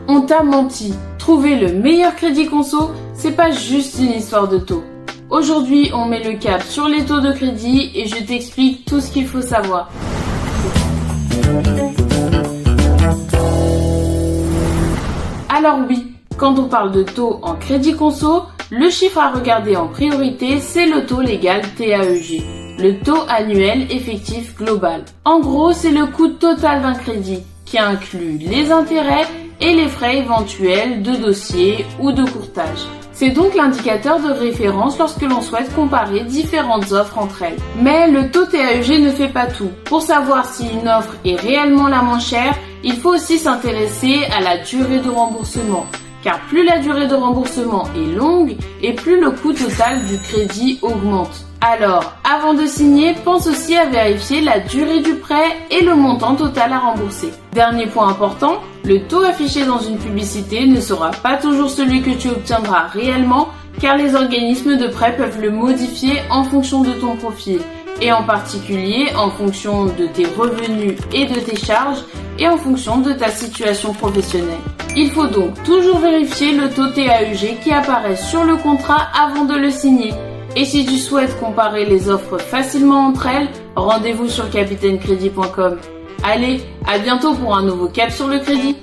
On t'a menti. Trouver le meilleur crédit conso, c'est pas juste une histoire de taux. Aujourd'hui, on met le cap sur les taux de crédit et je t'explique tout ce qu'il faut savoir. Alors oui, quand on parle de taux en crédit conso, le chiffre à regarder en priorité, c'est le taux légal TAEG, le taux annuel effectif global. En gros, c'est le coût total d'un crédit qui inclut les intérêts et les frais éventuels de dossier ou de courtage. C'est donc l'indicateur de référence lorsque l'on souhaite comparer différentes offres entre elles. Mais le taux TAEG ne fait pas tout. Pour savoir si une offre est réellement la moins chère, il faut aussi s'intéresser à la durée de remboursement. Car plus la durée de remboursement est longue et plus le coût total du crédit augmente. Alors, avant de signer, pense aussi à vérifier la durée du prêt et le montant total à rembourser. Dernier point important, le taux affiché dans une publicité ne sera pas toujours celui que tu obtiendras réellement, car les organismes de prêt peuvent le modifier en fonction de ton profil, et en particulier en fonction de tes revenus et de tes charges, et en fonction de ta situation professionnelle. Il faut donc toujours vérifier le taux TAEG qui apparaît sur le contrat avant de le signer. Et si tu souhaites comparer les offres facilement entre elles, rendez-vous sur capitaincredit.com. Allez, à bientôt pour un nouveau cap sur le crédit.